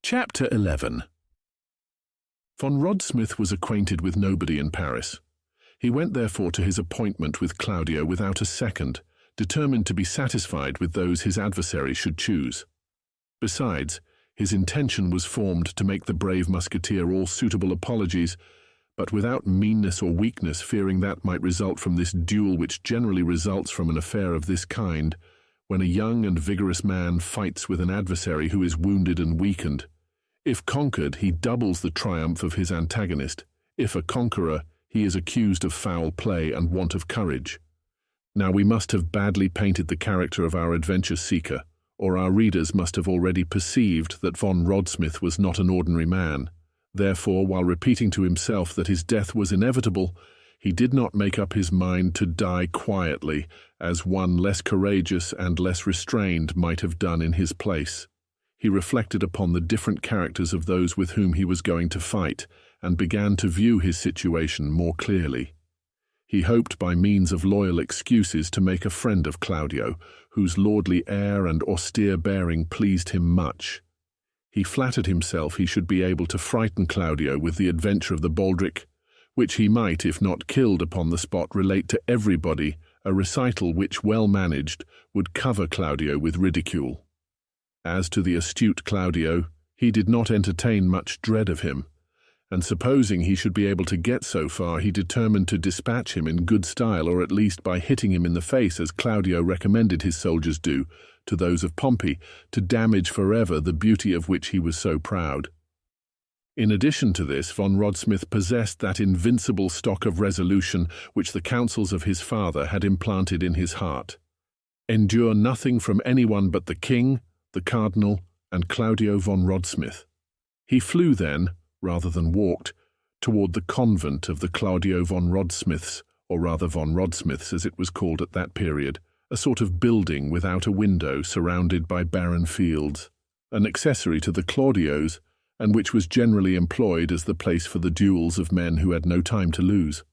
Chapter 11. Von Rodsmith was acquainted with nobody in Paris. He went therefore to his appointment with Claudio without a second, determined to be satisfied with those his adversary should choose. Besides, his intention was formed to make the brave musketeer all suitable apologies, but without meanness or weakness, fearing that might result from this duel which generally results from an affair of this kind, when a young and vigorous man fights with an adversary who is wounded and weakened. If conquered, he doubles the triumph of his antagonist. If a conqueror, he is accused of foul play and want of courage. Now we must have badly painted the character of our adventure-seeker, or our readers must have already perceived that von Rodsmith was not an ordinary man. Therefore, while repeating to himself that his death was inevitable, he did not make up his mind to die quietly, as one less courageous and less restrained might have done in his place. He reflected upon the different characters of those with whom he was going to fight, and began to view his situation more clearly. He hoped by means of loyal excuses to make a friend of Claudio, whose lordly air and austere bearing pleased him much. He flattered himself he should be able to frighten Claudio with the adventure of the baldric, which he might, if not killed upon the spot, relate to everybody, a recital which, well managed, would cover Claudio with ridicule. As to the astute Claudio, he did not entertain much dread of him, and supposing he should be able to get so far, he determined to dispatch him in good style, or at least by hitting him in the face, as Claudio recommended his soldiers do to those of Pompey, to damage forever the beauty of which he was so proud. In addition to this, von Rodsmith possessed that invincible stock of resolution which the counsels of his father had implanted in his heart. Endure nothing from anyone but the king, the cardinal, and Claudio von Rodsmith. He flew then, rather than walked, toward the convent of the Claudio von Rodsmiths, or rather von Rodsmiths as it was called at that period, a sort of building without a window surrounded by barren fields, an accessory to the Claudios, and which was generally employed as the place for the duels of men who had no time to lose.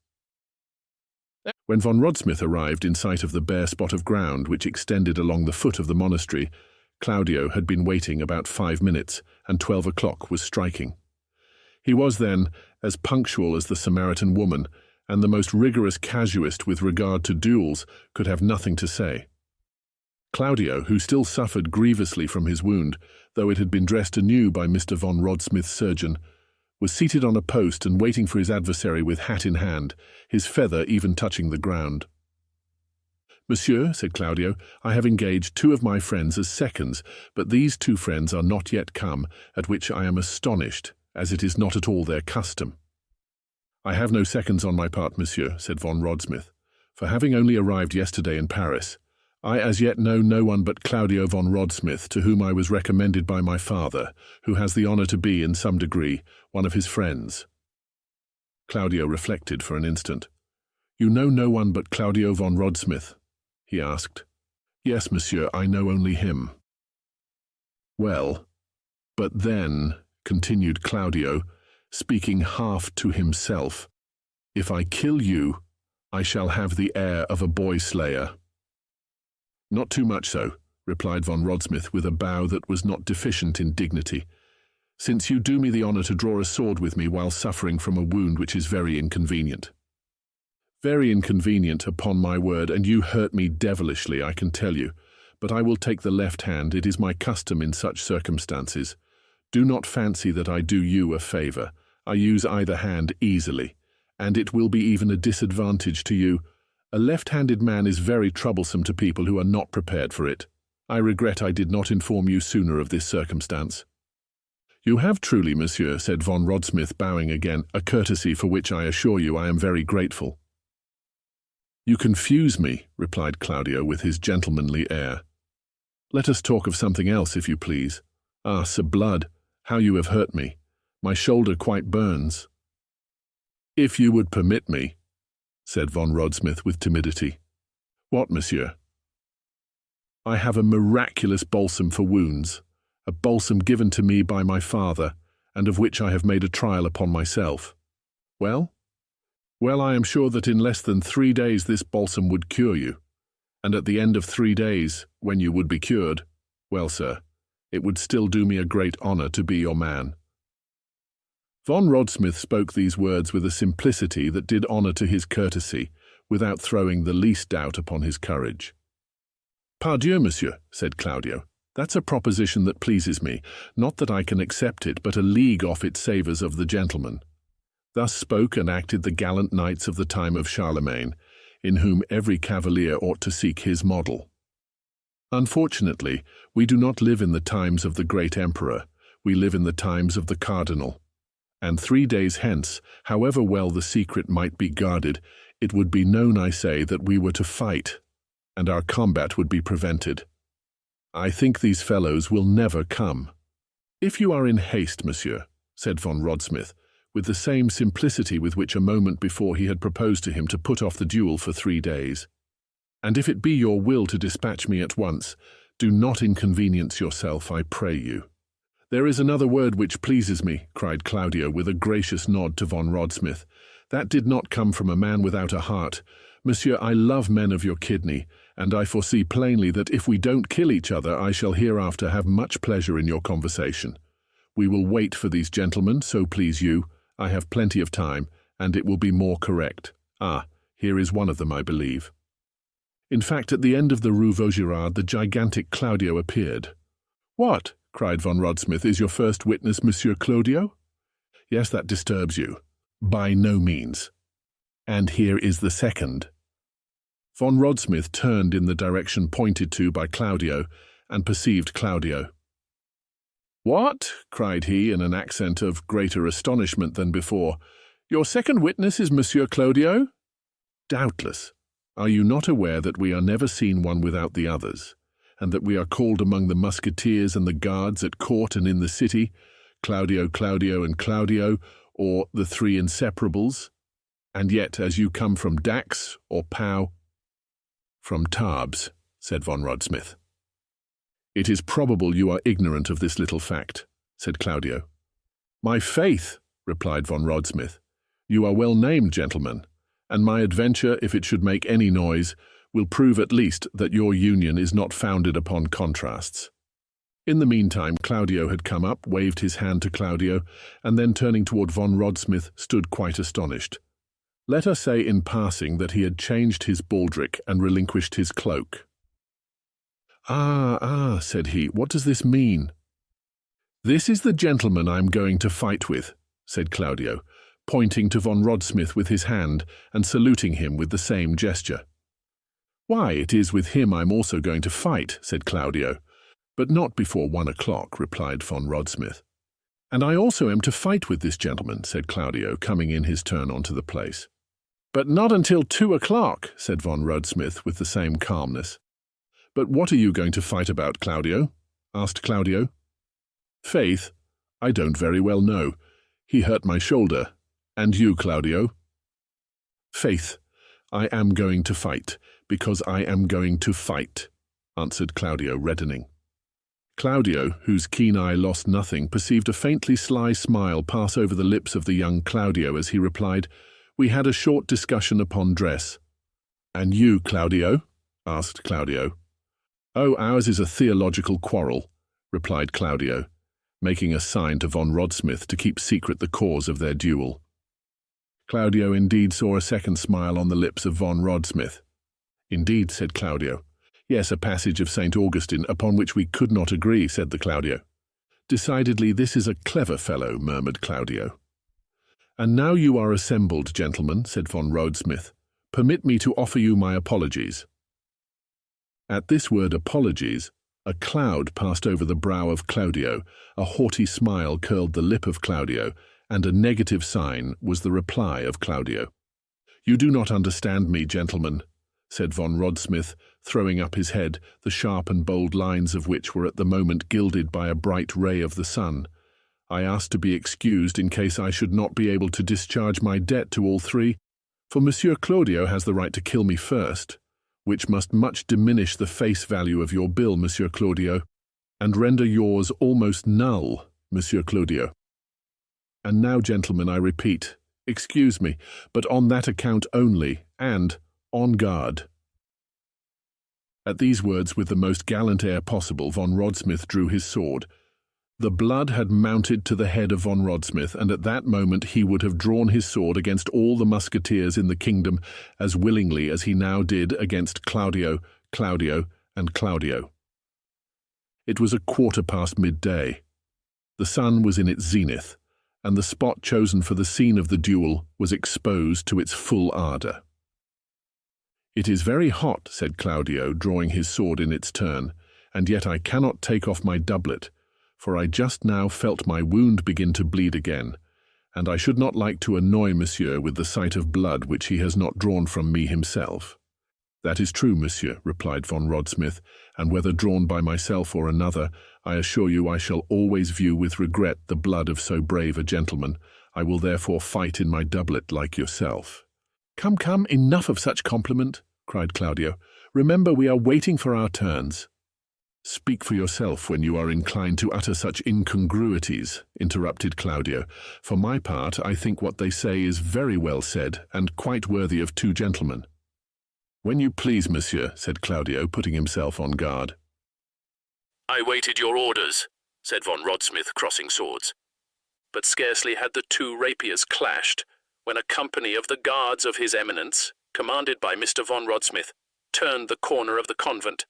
When von Rodsmith arrived in sight of the bare spot of ground which extended along the foot of the monastery, Claudio had been waiting about 5 minutes, and 12 o'clock was striking. He was then as punctual as the Samaritan woman, and the most rigorous casuist with regard to duels could have nothing to say. Claudio, who still suffered grievously from his wound, though it had been dressed anew by Mr. von Rodsmith's surgeon, was seated on a post and waiting for his adversary with hat in hand, his feather even touching the ground. "Monsieur," said Claudio, "I have engaged 2 of my friends as seconds, but these 2 friends are not yet come, at which I am astonished, as it is not at all their custom." "I have no seconds on my part, monsieur," said von Rodsmith, "for having only arrived yesterday in Paris, I as yet know no one but Claudio von Rodsmith, to whom I was recommended by my father, who has the honour to be, in some degree, one of his friends." Claudio reflected for an instant. "You know no one but Claudio von Rodsmith?" he asked. "Yes, monsieur, I know only him." "Well, but then," continued Claudio, speaking half to himself, "if I kill you, I shall have the air of a boy-slayer." "Not too much so," replied von Rodsmith with a bow that was not deficient in dignity, "since you do me the honour to draw a sword with me while suffering from a wound which is very inconvenient." "Very inconvenient, upon my word, and you hurt me devilishly, I can tell you. But I will take the left hand, it is my custom in such circumstances. Do not fancy that I do you a favour. I use either hand easily, and it will be even a disadvantage to you. A left-handed man is very troublesome to people who are not prepared for it. I regret I did not inform you sooner of this circumstance." "You have truly, monsieur," said von Rodsmith, bowing again, "a courtesy for which I assure you I am very grateful." "You confuse me," replied Claudio with his gentlemanly air. "Let us talk of something else, if you please. Ah, sir blood, how you have hurt me. My shoulder quite burns." "If you would permit me," said von Rodsmith with timidity. "What, monsieur?" "I have a miraculous balsam for wounds, a balsam given to me by my father, and of which I have made a trial upon myself." "Well?" "Well, I am sure that in less than 3 days this balsam would cure you, and at the end of 3 days, when you would be cured, well, sir, It would still do me a great honor to be your man." Von Rodsmith spoke these words with a simplicity that did honor to his courtesy, without throwing the least doubt upon his courage. "Pardieu, monsieur," said Claudio. "That's a proposition that pleases me, not that I can accept it, but a league off it savours of the gentleman." Thus spoke and acted the gallant knights of the time of Charlemagne, in whom every cavalier ought to seek his model. Unfortunately, we do not live in the times of the great emperor, we live in the times of the cardinal. And 3 days hence, however well the secret might be guarded, it would be known, I say, that we were to fight, and our combat would be prevented. I think these fellows will never come. "If you are in haste, monsieur," said von Rodsmith, with the same simplicity with which a moment before he had proposed to him to put off the duel for 3 days. "And if it be your will to dispatch me at once, do not inconvenience yourself, I pray you." "There is another word which pleases me," cried Claudio with a gracious nod to von Rodsmith. "That did not come from a man without a heart. Monsieur, I love men of your kidney, and I foresee plainly that if we don't kill each other, I shall hereafter have much pleasure in your conversation. We will wait for these gentlemen, so please you. I have plenty of time, and it will be more correct. Ah, here is one of them, I believe." In fact, at the end of the Rue Vaugirard, the gigantic Claudio appeared. "What?" cried von Rodsmith. "Is your first witness Monsieur Claudio?" "Yes, that disturbs you." "By no means." "And here is the second." Von Rodsmith turned in the direction pointed to by Claudio, and perceived Claudio. "What?" cried he in an accent of greater astonishment than before. "Your second witness is Monsieur Claudio?" "Doubtless. Are you not aware that we are never seen one without the others, and that we are called among the musketeers and the guards at court and in the city, Claudio, Claudio, and Claudio, or the three inseparables? And yet, as you come from Dax or Pau—" "From Tarbes," said von Rodsmith. "It is probable you are ignorant of this little fact," said Claudio. "My faith," replied von Rodsmith, "you are well named, gentlemen, and my adventure, if it should make any noise, will prove at least that your union is not founded upon contrasts." In the meantime, Claudio had come up, waved his hand to Claudio, and then turning toward von Rodsmith, stood quite astonished. Let us say in passing that he had changed his baldric and relinquished his cloak. Ah, said he, "what does this mean?" "This is the gentleman I am going to fight with," said Claudio, pointing to von Rodsmith with his hand and saluting him with the same gesture. "Why, it is with him I am also going to fight," said Claudio. "But not before 1 o'clock, replied von Rodsmith. "And I also am to fight with this gentleman," said Claudio, coming in his turn onto the place. "But not until 2 o'clock, said von Rodsmith with the same calmness. "But what are you going to fight about, Claudio?" asked Claudio. "Faith, I don't very well know. He hurt my shoulder. And you, Claudio?" "Faith, I am going to fight, because I am going to fight," answered Claudio, reddening. Claudio, whose keen eye lost nothing, perceived a faintly sly smile pass over the lips of the young Claudio as he replied, "We had a short discussion upon dress." "And you, Claudio?" asked Claudio. "Oh, ours is a theological quarrel," replied Claudio, making a sign to von Rodsmith to keep secret the cause of their duel. Claudio indeed saw a second smile on the lips of von Rodsmith. "Indeed," said Claudio. "Yes, a passage of St. Augustine, upon which we could not agree," said the Claudio. "Decidedly, this is a clever fellow," murmured Claudio. "And now you are assembled, gentlemen," said von Rodsmith. "Permit me to offer you my apologies." At this word apologies, a cloud passed over the brow of Claudio, a haughty smile curled the lip of Claudio, and a negative sign was the reply of Claudio. "You do not understand me, gentlemen," said von Rodsmith, throwing up his head, the sharp and bold lines of which were at the moment gilded by a bright ray of the sun. "I ask to be excused in case I should not be able to discharge my debt to all three, for Monsieur Claudio has the right to kill me first, which must much diminish the face value of your bill, Monsieur Claudio, and render yours almost null, Monsieur Claudio. And now, gentlemen, I repeat, excuse me, but on that account only, and on guard." At these words, with the most gallant air possible, von Rodsmith drew his sword. The blood had mounted to the head of von Rodsmith, and at that moment he would have drawn his sword against all the musketeers in the kingdom as willingly as he now did against Claudio, and Claudio. It was 1/4 midday. The sun was in its zenith, and the spot chosen for the scene of the duel was exposed to its full ardour. "It is very hot," said Claudio, drawing his sword in its turn, "and yet I cannot take off my doublet, for I just now felt my wound begin to bleed again, and I should not like to annoy monsieur with the sight of blood which he has not drawn from me himself." "That is true, monsieur," replied von Rodsmith, "and whether drawn by myself or another, I assure you I shall always view with regret the blood of so brave a gentleman. I will therefore fight in my doublet like yourself." "Come, come, enough of such compliment," cried Claudio. "Remember, we are waiting for our turns." "Speak for yourself when you are inclined to utter such incongruities," interrupted Claudio. "For my part, I think what they say is very well said, and quite worthy of two gentlemen." "When you please, monsieur," said Claudio, putting himself on guard. "I waited your orders," said von Rodsmith, crossing swords. But scarcely had the two rapiers clashed, when a company of the guards of his eminence, commanded by Mr. von Rodsmith, turned the corner of the convent.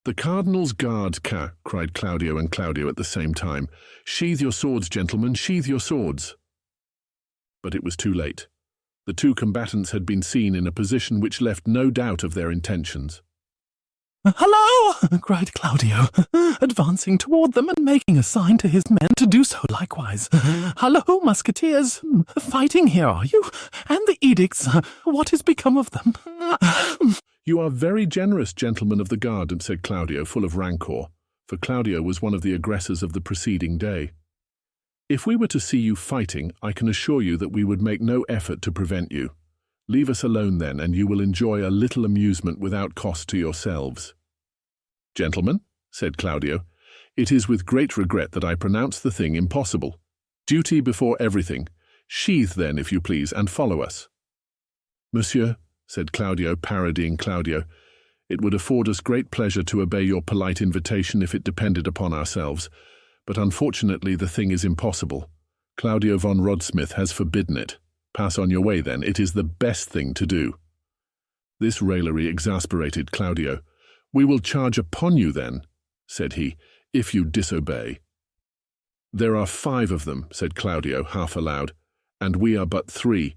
"The cardinal's guards, cried Claudio and Claudio at the same time. "Sheathe your swords, gentlemen, sheathe your swords." But it was too late. The two combatants had been seen in a position which left no doubt of their intentions. "Hello!" cried Claudio, advancing toward them and making a sign to his men to do so likewise. "Hello, musketeers! Fighting here, are you? And the edicts, what has become of them?" "You are very generous, gentlemen of the guard," said Claudio, full of rancour, for Claudio was one of the aggressors of the preceding day. "If we were to see you fighting, I can assure you that we would make no effort to prevent you. Leave us alone then, and you will enjoy a little amusement without cost to yourselves." "Gentlemen," said Claudio, "it is with great regret that I pronounce the thing impossible. Duty before everything. Sheathe then, if you please, and follow us." "Monsieur," said Claudio, parodying Claudio, "it would afford us great pleasure to obey your polite invitation if it depended upon ourselves, but unfortunately the thing is impossible. Claudio von Rodsmith has forbidden it. Pass on your way then, it is the best thing to do." This raillery exasperated Claudio. "We will charge upon you then," said he, "if you disobey." "There are 5 of them," said Claudio, half aloud, "and we are but 3.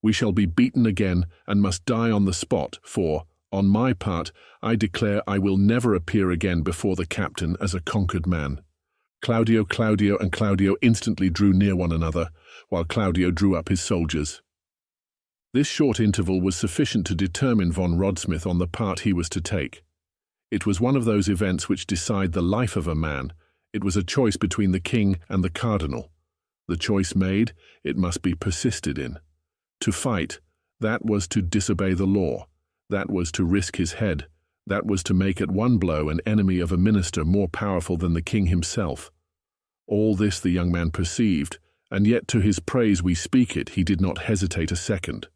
We shall be beaten again and must die on the spot, for, on my part, I declare I will never appear again before the captain as a conquered man." Claudio, and Claudio instantly drew near one another, while Claudio drew up his soldiers. This short interval was sufficient to determine von Rodsmith on the part he was to take. It was one of those events which decide the life of a man. It was a choice between the king and the cardinal. The choice made, it must be persisted in. To fight, that was to disobey the law. That was to risk his head. That was to make at one blow an enemy of a minister more powerful than the king himself. All this the young man perceived, and yet to his praise we speak it, he did not hesitate a second.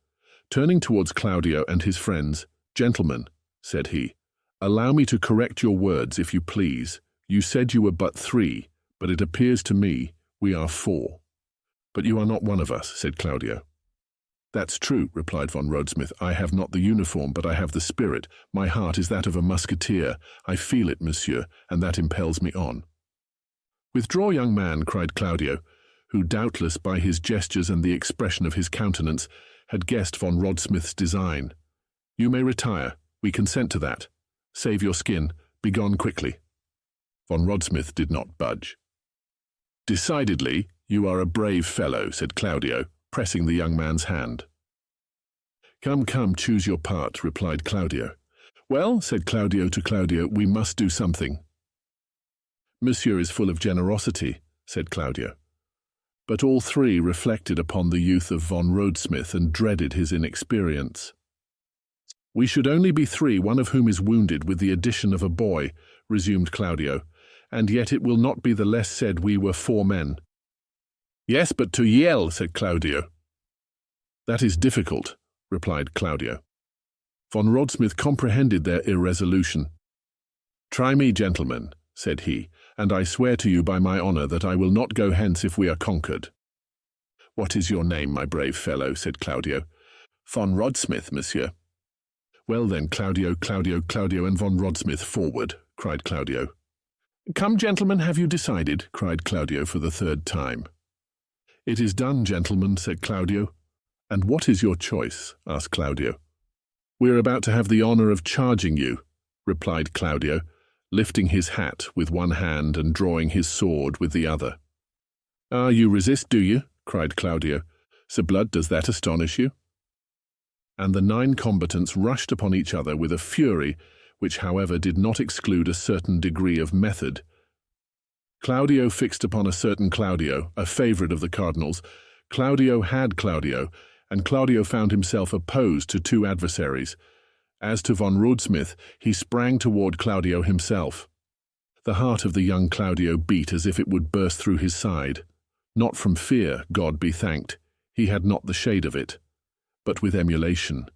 Turning towards Claudio and his friends, "Gentlemen," said he, "allow me to correct your words, if you please. You said you were but 3, but it appears to me we are 4. "But you are not one of us," said Claudio. "That's true," replied von Rodsmith. "I have not the uniform, but I have the spirit. My heart is that of a musketeer. I feel it, monsieur, and that impels me on." "Withdraw, young man," cried Claudio, who doubtless by his gestures and the expression of his countenance had guessed von Rodsmith's design. "You may retire. We consent to that. Save your skin. Begone quickly." Von Rodsmith did not budge. "Decidedly, you are a brave fellow," said Claudio, pressing the young man's hand. "Come, choose your part," replied Claudio. "Well," said Claudio to Claudio, "we must do something." "Monsieur is full of generosity," said Claudio. But all 3 reflected upon the youth of von Rodsmith and dreaded his inexperience. "We should only be 3, one of whom is wounded, with the addition of a boy," resumed Claudio, "and yet it will not be the less said we were 4 men." "Yes, but to yell," said Claudio. "That is difficult," replied Claudio. Von Rodsmith comprehended their irresolution. "Try me, gentlemen," said he, "and I swear to you by my honor that I will not go hence if we are conquered." "What is your name, my brave fellow?" said Claudio. "Von Rodsmith, monsieur." "Well then, Claudio, and Von Rodsmith forward," cried Claudio. "Come, gentlemen, have you decided?" cried Claudio for the third time. "It is done, gentlemen," said Claudio. "And what is your choice?" asked Claudio. "We are about to have the honor of charging you," replied Claudio, lifting his hat with one hand and drawing his sword with the other. "Ah, you resist, do you?" cried Claudio. "Sir Blood, does that astonish you?" And the 9 combatants rushed upon each other with a fury which, however, did not exclude a certain degree of method. Claudio fixed upon a certain Claudio, a favourite of the cardinals. Claudio had Claudio, and Claudio found himself opposed to 2 adversaries. As to von Rodsmith, he sprang toward Claudio himself. The heart of the young Claudio beat as if it would burst through his side. Not from fear, God be thanked, he had not the shade of it, but with emulation.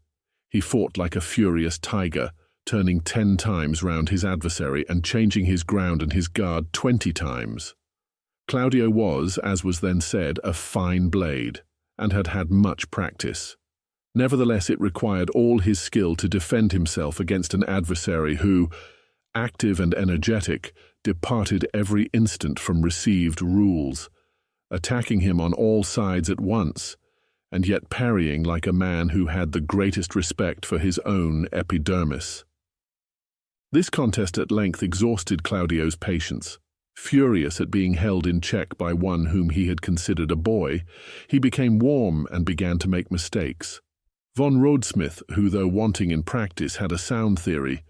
He fought like a furious tiger, turning 10 times round his adversary and changing his ground and his guard 20 times. Claudio was, as was then said, a fine blade, and had had much practice. Nevertheless, it required all his skill to defend himself against an adversary who, active and energetic, departed every instant from received rules, attacking him on all sides at once, and yet parrying like a man who had the greatest respect for his own epidermis. This contest at length exhausted Claudio's patience. Furious at being held in check by one whom he had considered a boy, he became warm and began to make mistakes. Von Rodsmith, who though wanting in practice had a sound theory,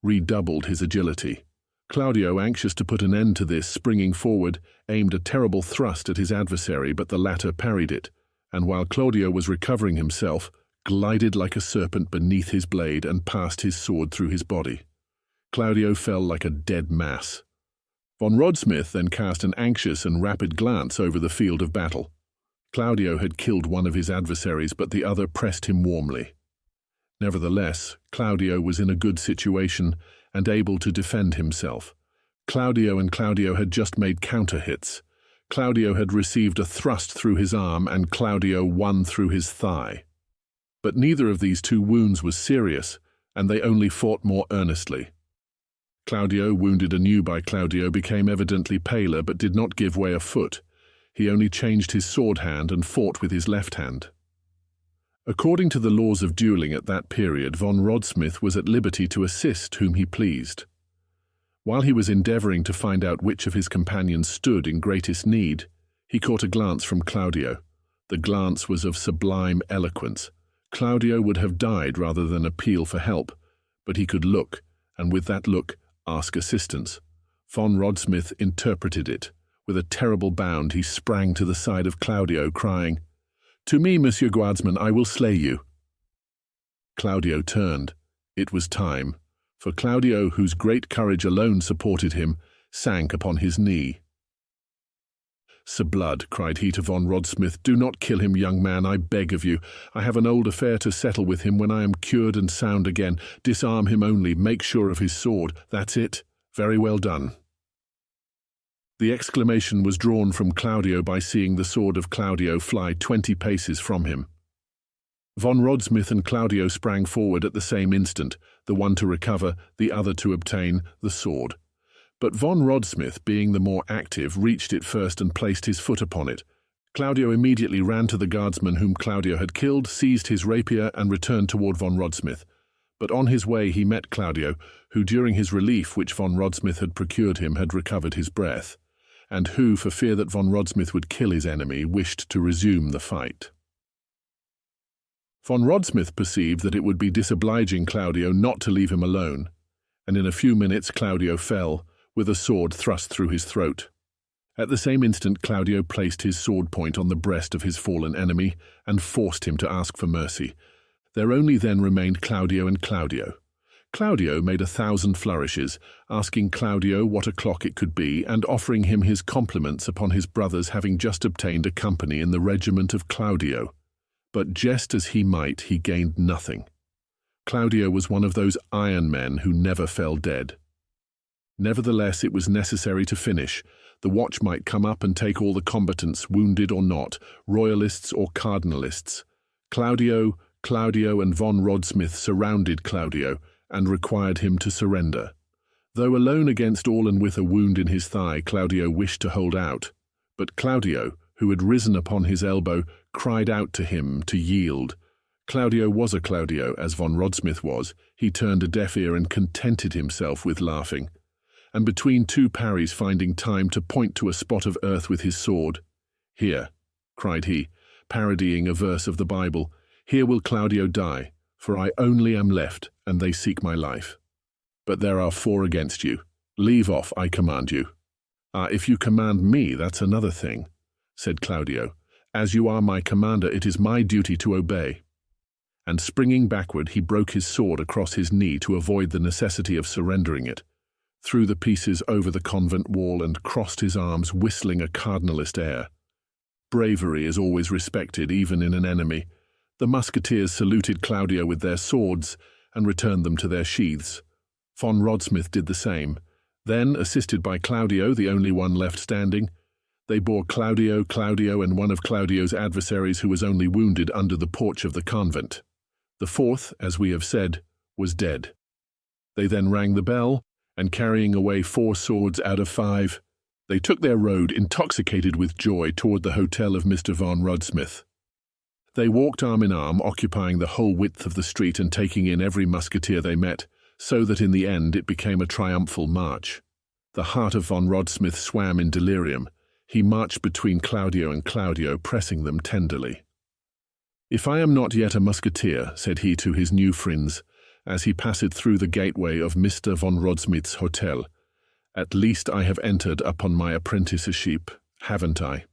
redoubled his agility. Claudio, anxious to put an end to this, springing forward, aimed a terrible thrust at his adversary, but the latter parried it, and while Claudio was recovering himself, glided like a serpent beneath his blade and passed his sword through his body. Claudio fell like a dead mass. Von Rodsmith then cast an anxious and rapid glance over the field of battle. Claudio had killed one of his adversaries, but the other pressed him warmly. Nevertheless, Claudio was in a good situation and able to defend himself. Claudio had just made counter-hits. Claudio had received a thrust through his arm and Claudio one through his thigh. But neither of these 2 wounds was serious, and they only fought more earnestly. Claudio, wounded anew by Claudio, became evidently paler but did not give way a foot. He only changed his sword hand and fought with his left hand. According to the laws of duelling at that period, von Rodsmith was at liberty to assist whom he pleased. While he was endeavouring to find out which of his companions stood in greatest need, he caught a glance from Claudio. The glance was of sublime eloquence. Claudio would have died rather than appeal for help, but he could look, and with that look, ask assistance. Von Rodsmith interpreted it. With a terrible bound, he sprang to the side of Claudio, crying, "To me, Monsieur Guardsman, I will slay you." Claudio turned. It was time, for Claudio, whose great courage alone supported him, sank upon his knee. "Sir Blood," cried he to von Rodsmith, "do not kill him, young man, I beg of you. I have an old affair to settle with him when I am cured and sound again. Disarm him only, make sure of his sword. That's it. Very well done." The exclamation was drawn from Claudio by seeing the sword of Claudio fly 20 paces from him. Von Rodsmith and Claudio sprang forward at the same instant, the one to recover, the other to obtain, the sword. But von Rodsmith, being the more active, reached it first and placed his foot upon it. Claudio immediately ran to the guardsman whom Claudio had killed, seized his rapier, and returned toward von Rodsmith. But on his way he met Claudio, who during his relief which von Rodsmith had procured him had recovered his breath, and who, for fear that von Rodsmith would kill his enemy, wished to resume the fight. Von Rodsmith perceived that it would be disobliging Claudio not to leave him alone, and in a few minutes Claudio fell, with a sword thrust through his throat. At the same instant Claudio placed his sword point on the breast of his fallen enemy and forced him to ask for mercy. There only then remained Claudio and Claudio. Claudio made 1,000 flourishes, asking Claudio what o'clock it could be and offering him his compliments upon his brother's having just obtained a company in the regiment of Claudio. But jest as he might, he gained nothing. Claudio was one of those iron men who never fell dead. Nevertheless, it was necessary to finish. The watch might come up and take all the combatants, wounded or not, royalists or cardinalists. Claudio, and von Rodsmith surrounded Claudio and required him to surrender. Though alone against all and with a wound in his thigh, Claudio wished to hold out. But Claudio, who had risen upon his elbow, cried out to him to yield. Claudio was a Claudio, as von Rodsmith was. He turned a deaf ear and contented himself with laughing. And between two parries finding time to point to a spot of earth with his sword. "Here," cried he, parodying a verse of the Bible, "here will Claudio die, for I only am left, and they seek my life. But there are 4 against you. Leave off, I command you." "If you command me, that's another thing," said Claudio. "As you are my commander, it is my duty to obey." And springing backward, he broke his sword across his knee to avoid the necessity of surrendering it, threw the pieces over the convent wall and crossed his arms, whistling a cardinalist air. Bravery is always respected, even in an enemy. The musketeers saluted Claudio with their swords and returned them to their sheaths. Von Rodsmith did the same. Then, assisted by Claudio, the only one left standing, they bore Claudio, and one of Claudio's adversaries who was only wounded under the porch of the convent. The 4th, as we have said, was dead. They then rang the bell, and carrying away 4 swords out of 5, they took their road, intoxicated with joy, toward the hotel of Mr. von Rodsmith. They walked arm in arm, occupying the whole width of the street and taking in every musketeer they met, so that in the end it became a triumphal march. The heart of von Rodsmith swam in delirium. He marched between Claudio and Claudio, pressing them tenderly. "If I am not yet a musketeer," said he to his new friends, as he passed through the gateway of Mr. von Rodsmith's hotel, "at least I have entered upon my apprenticeship, haven't I?"